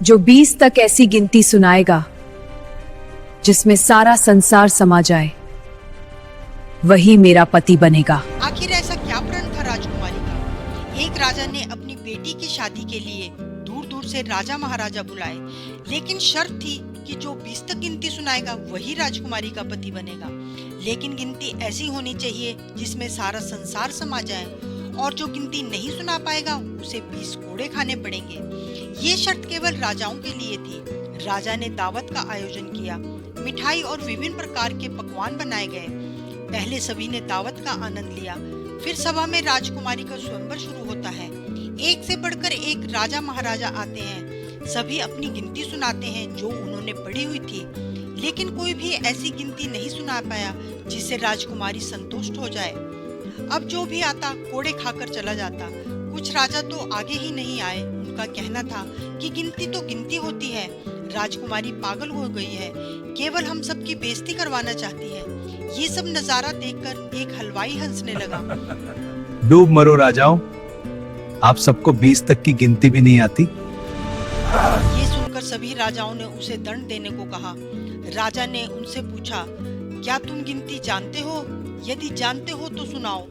जो 20 तक ऐसी गिनती सुनाएगा जिसमें सारा संसार समा जाए, वही मेरा पति बनेगा। आखिर ऐसा क्या प्रण था राजकुमारी का? एक राजा ने अपनी बेटी की शादी के लिए दूर दूर से राजा महाराजा बुलाए, लेकिन शर्त थी कि जो 20 तक गिनती सुनाएगा वही राजकुमारी का पति बनेगा। लेकिन गिनती ऐसी होनी चाहिए जिसमें सारा संसार समा जाए, और जो गिनती नहीं सुना पाएगा उसे 20 कोड़े खाने पड़ेंगे। ये शर्त केवल राजाओं के लिए थी। राजा ने दावत का आयोजन किया। मिठाई और विभिन्न प्रकार के पकवान बनाए गए। पहले सभी ने दावत का आनंद लिया। फिर सभा में राजकुमारी का स्वयंवर शुरू होता है। एक से बढ़कर एक राजा महाराजा आते हैं। सभी अपनी गिनती सुनाते हैं जो उन्होंने पढ़ी हुई थी, लेकिन कोई भी ऐसी गिनती नहीं सुना पाया जिससे राजकुमारी संतुष्ट हो जाए। अब जो भी आता कोड़े खाकर चला जाता। कुछ राजा तो आगे ही नहीं आए। उनका कहना था कि गिनती तो गिनती होती है, राजकुमारी पागल हो गई है, केवल हम सबकी बेइज्जती करवाना चाहती है। ये सब नजारा देखकर एक हलवाई हंसने लगा। डूब मरो राजाओं, आप सबको 20 तक की गिनती भी नहीं आती। ये सुनकर सभी राजाओं ने उसे दंड देने को कहा। राजा ने उनसे पूछा, क्या तुम गिनती जानते हो? यदि जानते हो तो सुनाओ।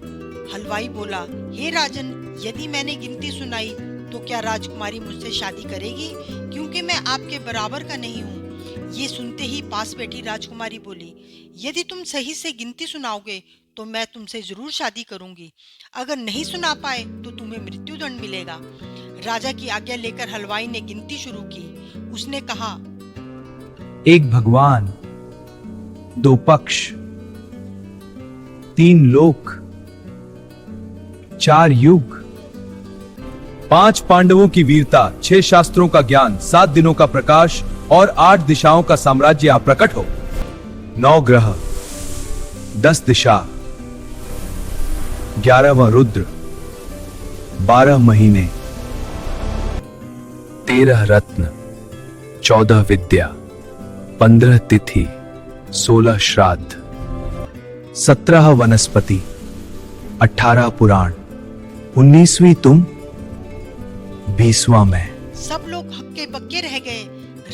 हलवाई बोला, हे राजन, यदि मैंने गिनती सुनाई तो क्या राजकुमारी मुझसे शादी करेगी? क्योंकि मैं आपके बराबर का नहीं हूँ। ये सुनते ही पास बैठी राजकुमारी बोली, यदि तुम सही से गिनती सुनाओगे तो मैं तुमसे जरूर शादी करूंगी। अगर नहीं सुना पाए तो तुम्हें मृत्यु दंड मिलेगा। राजा की आज्ञा लेकर हलवाई ने गिनती शुरू की। उसने कहा, एक भगवान, 2 पक्ष, 3 लोक, 4 युग, 5 पांडवों की वीरता, 6 शास्त्रों का ज्ञान, 7 दिनों का प्रकाश और 8 दिशाओं का साम्राज्य आप प्रकट हो। 9 ग्रह, 10 दिशा, 11वां रुद्र, 12 महीने, 13 रत्न, 14 विद्या, 15 तिथि, 16 श्राद्ध, 17 वनस्पति, 18 पुराण, 19वीं तुम, 20वां मैं। सब लोग हक्के बक्के रह गए।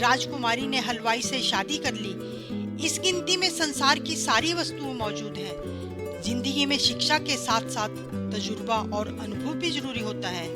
राजकुमारी ने हलवाई से शादी कर ली। इस गिनती में संसार की सारी वस्तुएं मौजूद हैं। जिंदगी में शिक्षा के साथ साथ तजुर्बा और अनुभव भी जरूरी होता है।